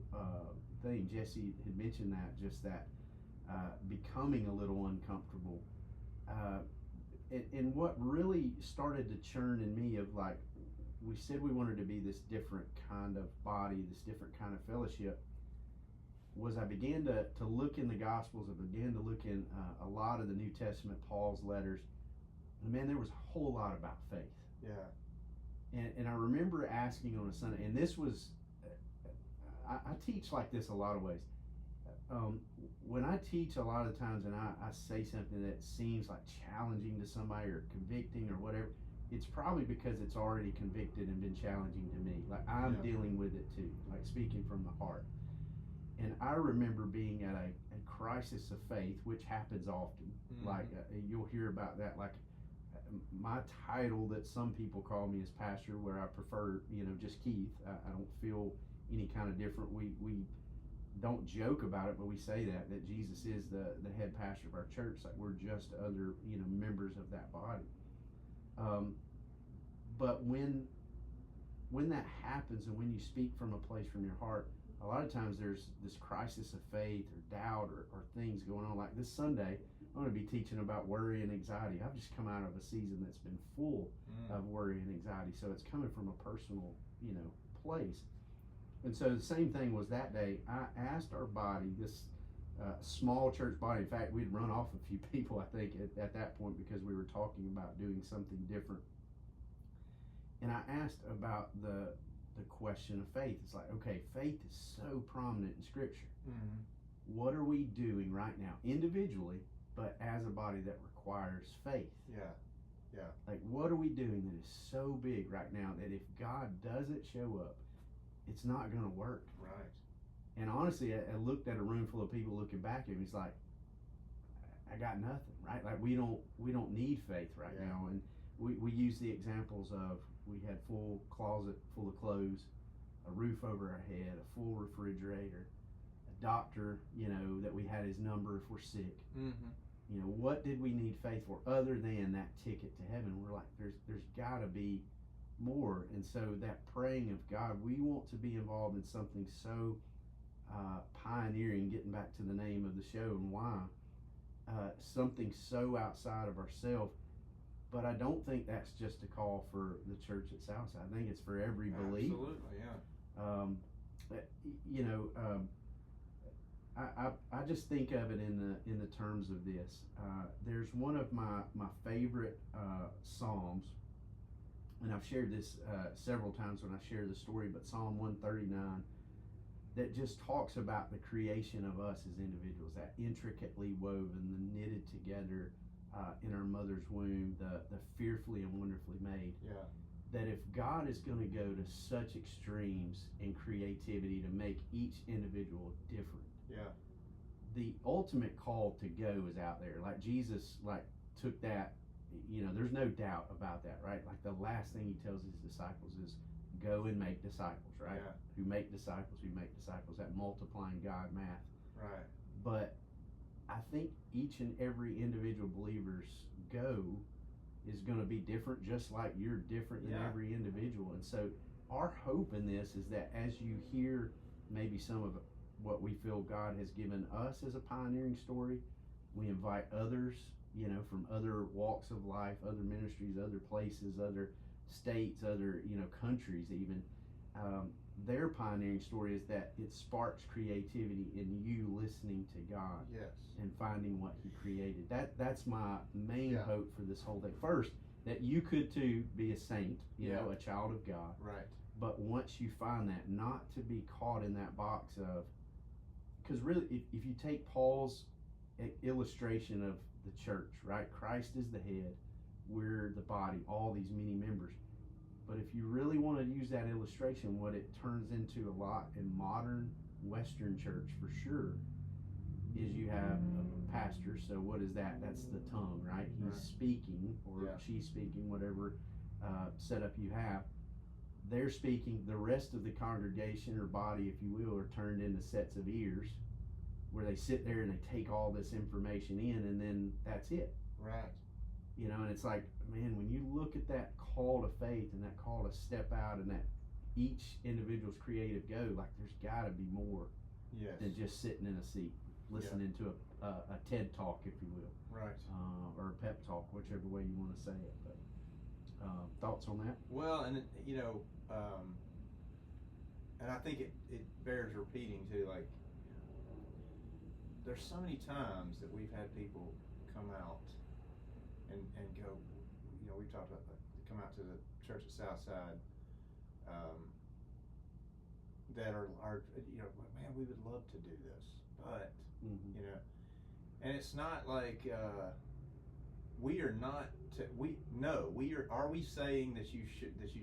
thing. Jesse had mentioned that, just that becoming a little uncomfortable. And what really started to churn in me of like, we said we wanted to be this different kind of body, this different kind of fellowship, was I began to look in the Gospels. I began to look in a lot of the New Testament, Paul's letters. And man, there was a whole lot about faith. Yeah. And I remember asking on a Sunday, and this was, I teach like this a lot of ways. When I teach a lot of times and I say something that seems like challenging to somebody or convicting or whatever, it's probably because it's already convicted and been challenging to me. Like I'm dealing with it too, like speaking from the heart. And I remember being at a crisis of faith, which happens often. Mm-hmm. Like you'll hear about that. Like my title that some people call me is pastor, where I prefer, just Keith. I don't feel any kind of different. We don't joke about it, but we say that Jesus is the head pastor of our church. Like we're just other, members of that body. But when that happens, and when you speak from a place from your heart, a lot of times there's this crisis of faith or doubt or things going on. Like this Sunday, I'm going to be teaching about worry and anxiety. I've just come out of a season that's been full of worry and anxiety. So it's coming from a personal, place. And so the same thing was that day. I asked our body, this small church body. In fact, we'd run off a few people, I think, at that point, because we were talking about doing something different. And I asked about the question of faith. It's like, okay, faith is so prominent in Scripture. Mm-hmm. What are we doing right now, individually, but as a body that requires faith? Yeah. Like, what are we doing that is so big right now that if God doesn't show up, it's not going to work? Right. And honestly, I looked at a room full of people looking back at me. It's like, I got nothing, right? Like we don't need faith right now. And we use the examples of, we had full closet full of clothes, a roof over our head, a full refrigerator, a doctor, that we had his number if we're sick. Mm-hmm. What did we need faith for other than that ticket to heaven? We're like, there's got to be more. And so that praying of God, we want to be involved in something so pioneering, getting back to the name of the show and why, something so outside of ourselves. But I don't think that's just a call for the church at Southside. I think it's for every believer. Absolutely, yeah. I just think of it in the terms of this. There's one of my favorite Psalms, and I've shared this several times when I share the story, but Psalm 139, that just talks about the creation of us as individuals, that intricately woven, the knitted together in our mother's womb, the fearfully and wonderfully made. Yeah. That if God is going to go to such extremes in creativity to make each individual different, the ultimate call to go is out there. Like Jesus, took that. There's no doubt about that, right? Like the last thing he tells his disciples is, go and make disciples, right? Yeah. Who make disciples, that multiplying God math. Right. But I think each and every individual believer's go is going to be different, just like you're different than every individual. And so our hope in this is that as you hear maybe some of what we feel God has given us as a pioneering story, we invite others, from other walks of life, other ministries, other places, other states, other, countries even. Their pioneering story is that it sparks creativity in you listening to God. Yes. And finding what he created. That's my main hope for this whole thing. First, that you could too be a saint, a child of God. Right. But once you find that, not to be caught in that box of, because really, if you take Paul's illustration of the church, right? Christ is the head, we're the body, all these many members. But if you really want to use that illustration, what it turns into a lot in modern Western church for sure, is you have a pastor. So what is that? That's the tongue, right? He's speaking, or she's speaking, whatever setup you have. They're speaking. The rest of the congregation or body, if you will, are turned into sets of ears, where they sit there and they take all this information in, and then that's it. Right. You know, and it's like, man, when you look at that call to faith and that call to step out and that each individual's creative go, like there's got to be more than just sitting in a seat listening to a TED talk, if you will, right, or a pep talk, whichever way you want to say it. But thoughts on that? Well, and and I think it bears repeating too. Like, there's so many times that we've had people come out and go, we've talked about come out to the church at Southside, that are man, we would love to do this, but and it's not like we are not. Are we saying that you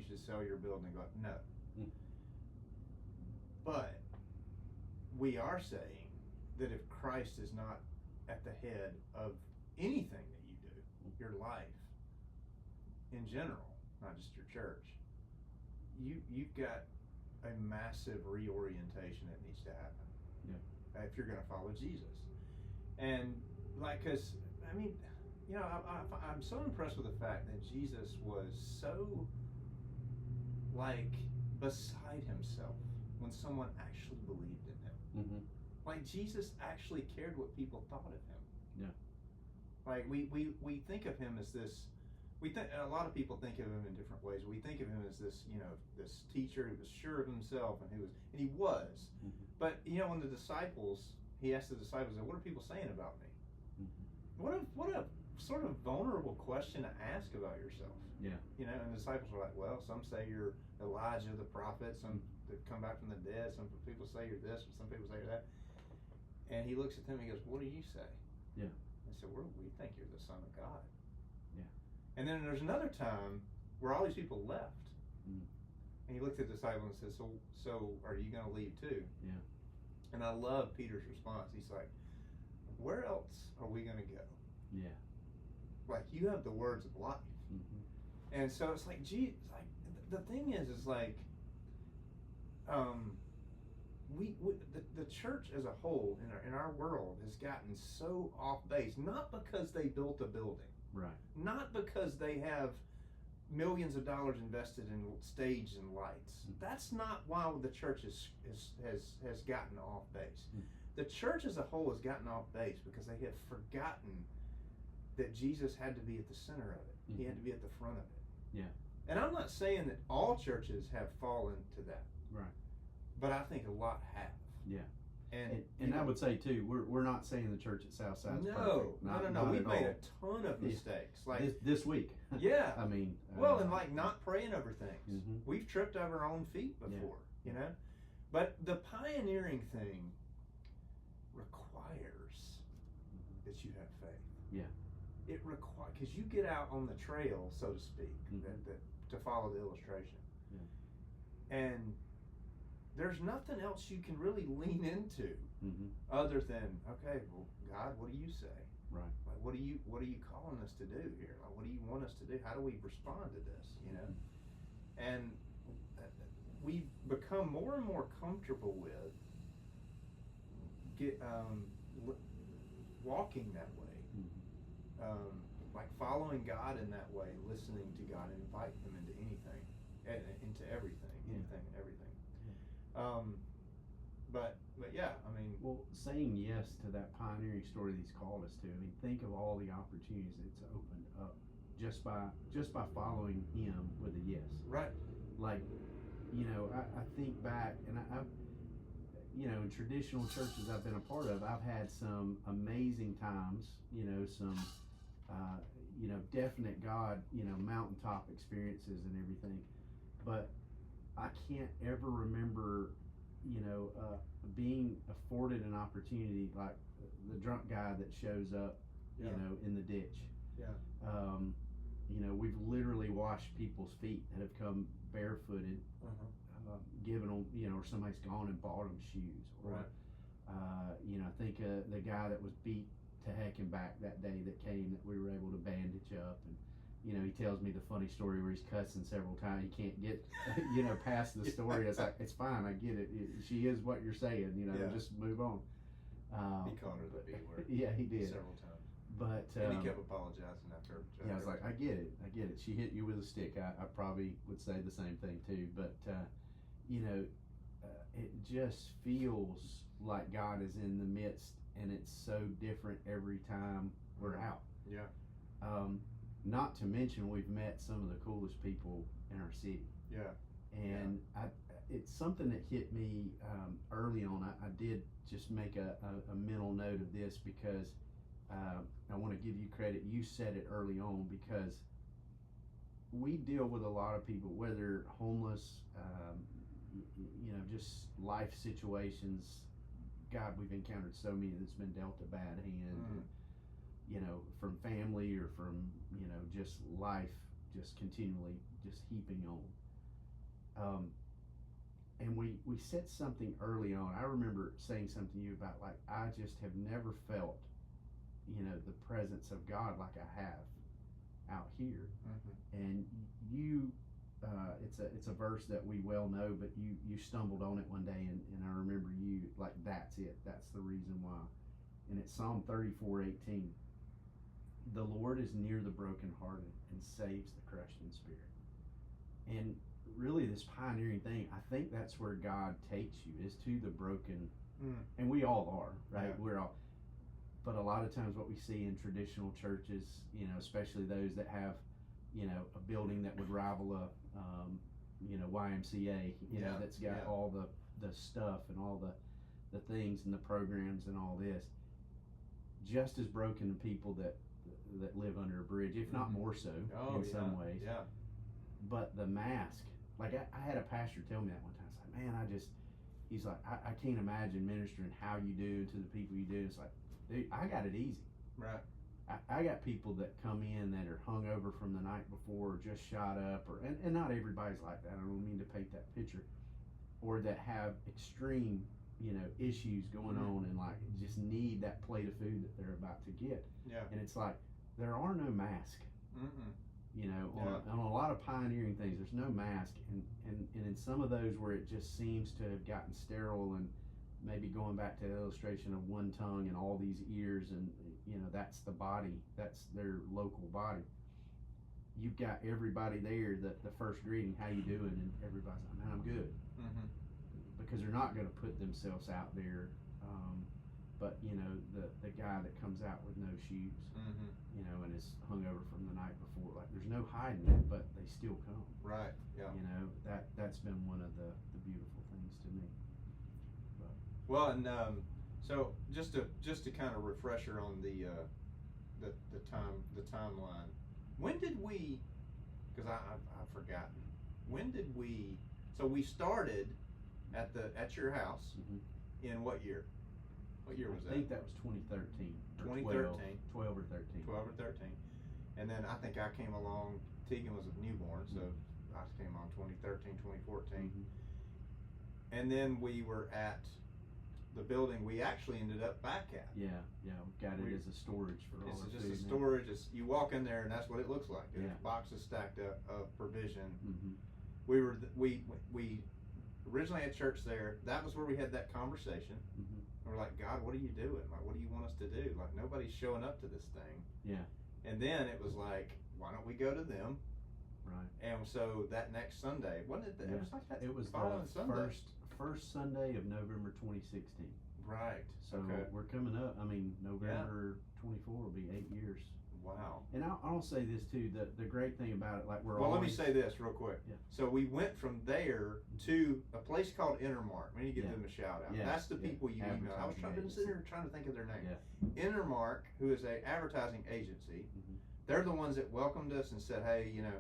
should sell your building and go? No. But we are saying that if Christ is not at the head of anything that you do, your life in general, not just your church, you've got a massive reorientation that needs to happen. Yeah. If you're going to follow Jesus, and because I'm so impressed with the fact that Jesus was so beside himself when someone actually believed in him. Like, Jesus actually cared what people thought of him. Yeah. Like, we think of him as this. A lot of people think of him in different ways. We think of him as this, this teacher who was sure of himself, and he was. But when he asked the disciples, "What are people saying about me?" What a sort of vulnerable question to ask about yourself. Yeah. And the disciples were like, "Well, some say you're Elijah the prophet, some that come back from the dead, some people say you're this, some people say you're that." And he looks at them and he goes, "What do you say?" Yeah. They said, "We think you're the Son of God." Yeah. And then there's another time where all these people left. And he looked at the disciples and said, so are you going to leave too? Yeah. And I love Peter's response. He's like, "Where else are we going to go?" Yeah. Like, you have the words of life. And so it's like, gee, the thing is like, the church as a whole in our world has gotten so off base, not because they built a building, right? Not because they have millions of dollars invested in stage and lights. That's not why the church has gotten off base. The church as a whole has gotten off base because they have forgotten that Jesus had to be at the center of it. He had to be at the front of it. Yeah. And I'm not saying that all churches have fallen to that. Right. But I think a lot have. Yeah. And I would say too, we're not saying the church at Southside is perfect. No. We've made a ton of mistakes. Like this week. Yeah. I mean. And like not praying over things. We've tripped over our own feet before, But the pioneering thing requires that you have faith. Yeah. It requires, because you get out on the trail, so to speak, to follow the illustration. Yeah. And there's nothing else you can really lean into other than, okay, well, God, what do you say? Right. Like, what are you calling us to do here? Like, what do you want us to do? How do we respond to this? And we've become more and more comfortable with walking that way. Like following God in that way, listening to God, and inviting Him into anything, into everything, anything and everything. But yeah, I mean, well, saying yes to that pioneering story that He's called us to. I mean, think of all the opportunities it's opened up just by following Him with a yes. Right. Like, I think back, and I've in traditional churches I've been a part of, I've had some amazing times, some, definite God, mountaintop experiences and everything. But I can't ever remember, being afforded an opportunity like the drunk guy that shows up, in the ditch. Yeah. We've literally washed people's feet that have come barefooted, given them, or somebody's gone and bought them shoes. Or, right. I think the guy that was beat to heck and back that day that came, that we were able to bandage up, and he tells me the funny story where he's cussing several times. He can't get past the story. It's like, it's fine, I get it. She is what you're saying. Just move on. He called her the B word. Yeah, he did several times. But and he kept apologizing after. Yeah, I was like, I get it. She hit you with a stick. I probably would say the same thing too. But you know, it just feels like God is in the midst, and it's so different every time we're out. Yeah. Not to mention, we've met some of the coolest people in our city. Yeah. And it's something that hit me early on. I did just make a mental note of this because I want to give you credit. You said it early on, because we deal with a lot of people, whether homeless, you know, just life situations. God, we've encountered so many that's been dealt a bad hand, you know, from family or from, you know, just life, just continually just heaping on. And we said something early on. I remember saying something to you about, like, I just have never felt, you know, the presence of God like I have out here. And you, it's a verse that we well know, but you stumbled on it one day, and I remember you, like, that's it. That's the reason why. And it's Psalm 34:18. The Lord is near the brokenhearted and saves the crushed in spirit. And really, this pioneering thing, I think that's where God takes you, is to the broken. And we all are, right? Yeah. We're all. But a lot of times what we see in traditional churches, you know, especially those that have, you know, a building that would rival a, you know, YMCA, you know, that's got all the stuff and all the things and the programs and all this, just as broken people that live under a bridge, if not more so, in some ways. Yeah. But the mask, like I had a pastor tell me that one time. It's like, man, he's like, I can't imagine ministering how you do to the people you do. It's like, dude, I got it easy. Right. I got people that come in that are hungover from the night before, or just shot up, and not everybody's like that. I don't mean to paint that picture, or that have extreme, you know, issues going on, and like just need that plate of food that they're about to get. Yeah. And it's like, there are no masks. You know, on a lot of pioneering things, there's no mask, and in some of those where it just seems to have gotten sterile, and maybe going back to the illustration of one tongue and all these ears, and you know, that's the body, that's their local body. You've got everybody there, the first greeting, how you doing, and everybody's like, man, I'm good. Because they're not going to put themselves out there. But you know, the guy that comes out with no shoes, you know, and is hungover from the night before, like, there's no hiding it, but they still come. Right. Yeah. You know, that's been one of the beautiful things to me. But. Well, and so just to kind of refresher on the timeline. When did we? Because I've forgotten. When did we? So we started at your house in what year? What year was that? I think that was 2013. 2013. 12 or 13. 12 or 13. And then I think I came along, Tegan was a newborn, so I came on 2013, 2014. And then we were at the building we actually ended up back at. Yeah, we got it as a storage for all our food. It's just a storage. You walk in there and that's what it looks like. There's boxes stacked up of provision. We originally had church there. That was where we had that conversation. And we're like, God, what are you doing? Like, what do you want us to do? Like, nobody's showing up to this thing. Yeah. And then it was like, why don't we go to them? Right. And so that next Sunday, wasn't it? It was like that. It was following the Sunday. first Sunday of November 2016. Right. So we're coming up. I mean, November 24 will be 8 years. Wow. And I'll say this too. The great thing about it, like let me say this real quick. Yeah. So we went from there to a place called Intermark. We need to give them a shout out. That's the people you email. I was trying to think of their name. Intermark, who is a advertising agency, they're the ones that welcomed us and said, hey, you know,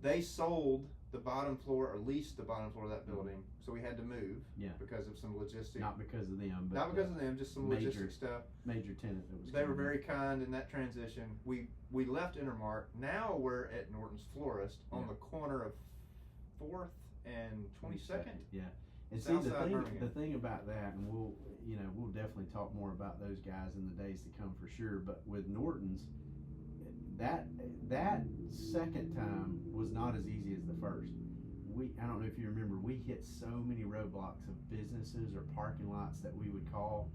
they sold the bottom floor, or leased the bottom floor of that building, so we had to move because of some logistics. Not because of them, but not because of them, just some logistic stuff. Major tenant that was. They were very kind in that transition. We left Intermark. Now we're at Norton's Florist on the corner of 4th and 22nd. Yeah. And see, the thing about that, and we'll definitely talk more about those guys in the days to come for sure. But with Norton's, that second time was not as easy as the first. I don't know if you remember, we hit so many roadblocks of businesses or parking lots that we would call,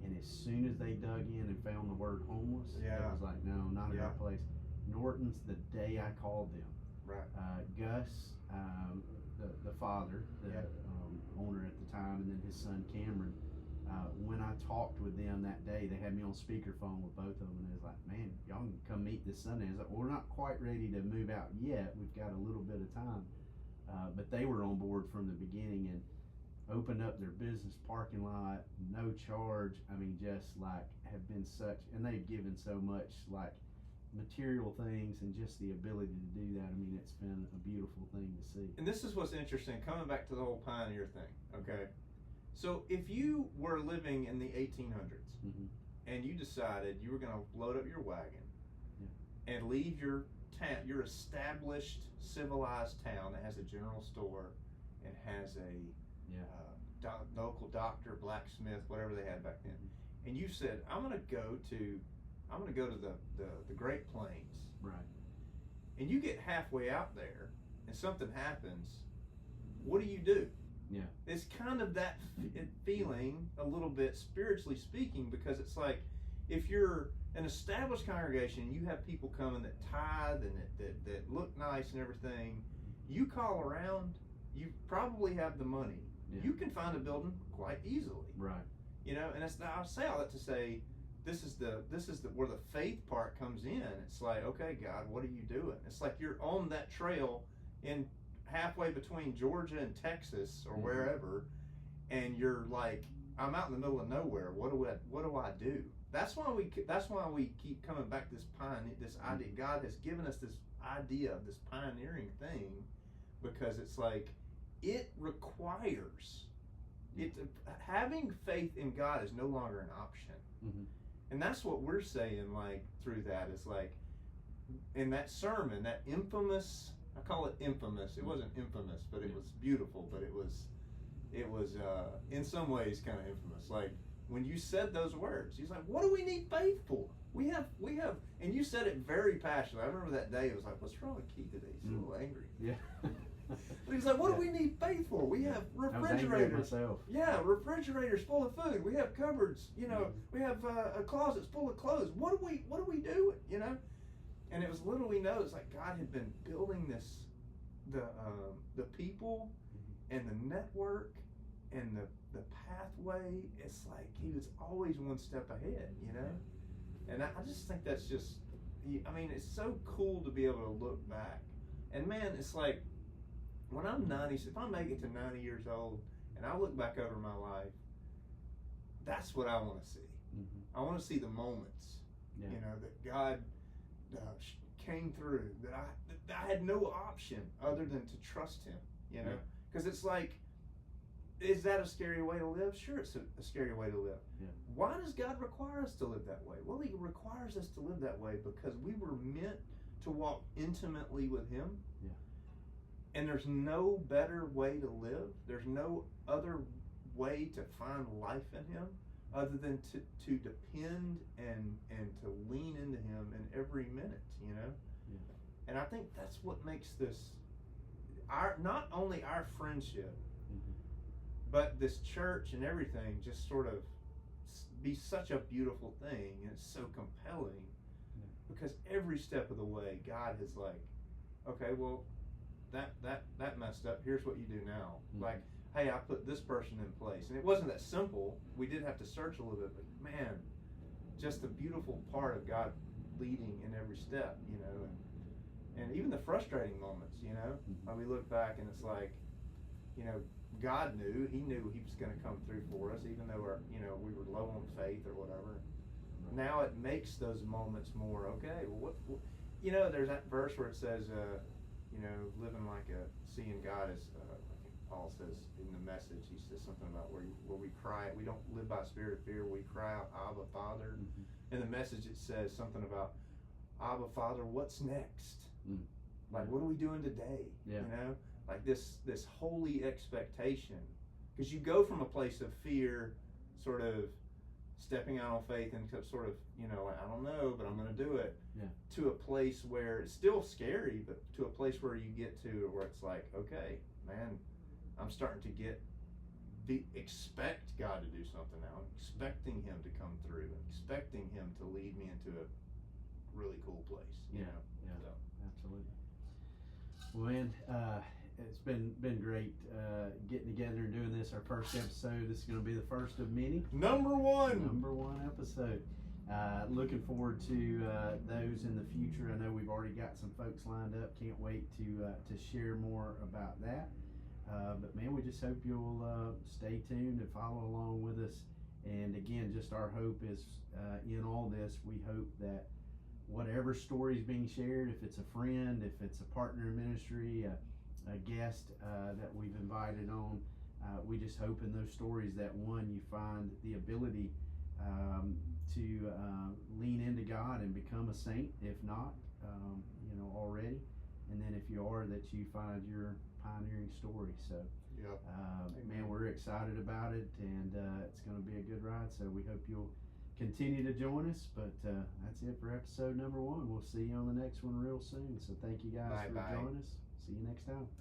And as soon as they dug in and found the word homeless, it was like, no, not in our place. Norton's, the day I called them. Right. Gus, the father, the owner at the time, and then his son Cameron. When I talked with them that day, they had me on speakerphone with both of them, and it was like, man, y'all can come meet this Sunday. I was like, well, we're not quite ready to move out yet. We've got a little bit of time. But they were on board from the beginning and opened up their business parking lot, no charge. I mean, just like have been such, and they've given so much, like material things and just the ability to do that. I mean, it's been a beautiful thing to see. And this is what's interesting, coming back to the whole pioneer thing, okay? So if you were living in the 1800s and you decided you were going to load up your wagon and leave your town, your established civilized town that has a general store and has a local doctor, blacksmith, whatever they had back then, and you said, I'm going to go to the Great Plains, right? And you get halfway out there and something happens, what do? Yeah. It's kind of that feeling a little bit spiritually speaking, because it's like if you're an established congregation, you have people coming that tithe and that look nice and everything, you call around, you probably have the money. Yeah. You can find a building quite easily. Right. You know, and I say all that to say this is the where the faith part comes in. It's like, okay, God, what are you doing? It's like you're on that trail in halfway between Georgia and Texas or wherever, and you're like, I'm out in the middle of nowhere. What do I do? That's why we keep coming back to this idea. God has given us this idea of this pioneering thing, because it's like it requires having faith in God is no longer an option. And that's what we're saying, like, through that. It's like in that sermon, that infamous, I call it infamous. It wasn't infamous, but it was beautiful. But it was in some ways kind of infamous. Like when you said those words, he's like, "What do we need faith for? We have," and you said it very passionately. I remember that day. It was like, "What's wrong with Keith today? He's a little angry." Yeah. But he's like, "What do we need faith for? We have refrigerators. Yeah, refrigerators full of food. We have cupboards. You know, we have closets full of clothes. What do we do? You know." And it was little we know, it's like God had been building this, the people and the network and the pathway. It's like he was always one step ahead, you know? And I just think that's just, I mean, it's so cool to be able to look back. And man, it's like, when I'm 90, if I make it to 90 years old and I look back over my life, that's what I want to see. I want to see the moments, you know, that God came through, that I had no option other than to trust him, you know, because it's like, is that a scary way to live? Sure, it's a scary way to live. Why does God require us to live that way? Well, he requires us to live that way because we were meant to walk intimately with him, and there's no better way to live. There's no other way to find life in him other than to depend and to lean into him in every minute, you know? And I think that's what makes this, not only our friendship, but this church and everything just sort of be such a beautiful thing, and it's so compelling, because every step of the way, God is like, okay, well, that messed up, here's what you do now. Like, hey, I put this person in place. And it wasn't that simple. We did have to search a little bit, but man, just the beautiful part of God leading in every step, you know, and even the frustrating moments, you know, when we look back and it's like, you know, God knew, he was going to come through for us, even though we were low on faith or whatever. Now it makes those moments more, okay, well, what you know, there's that verse where it says, you know, living like seeing God as, I think Paul says in the Message, he says something about where we cry, we don't live by spirit of fear, we cry out, Abba, Father. In the Message it says something about, Abba, Father, what's next? Like, what are we doing today? You know, like this holy expectation, because you go from a place of fear, sort of stepping out on faith and sort of, you know, like, I don't know, but I'm going to do it, to a place where it's still scary, but to a place where you get to where it's like, okay, man, I'm starting to get expect God to do something now, expecting Him to come through, expecting Him to lead me into a really cool place. You know? Yeah, so. Absolutely. Well, man, it's been great getting together and doing this. Our first episode. This is going to be the first of many. Number one episode. Looking forward to those in the future. I know we've already got some folks lined up. Can't wait to share more about that. But man, we just hope you'll stay tuned and follow along with us. And again, just our hope is in all this, we hope that whatever story is being shared, if it's a friend, if it's a partner in ministry, a guest that we've invited on, we just hope in those stories that one, you find the ability to lean into God and become a saint, if not, already. And then if you are, that you find your pioneering story. So, man, we're excited about it, and it's going to be a good ride. So we hope you'll continue to join us. But that's it for episode number 1. We'll see you on the next one real soon. So thank you guys for joining us. See you next time.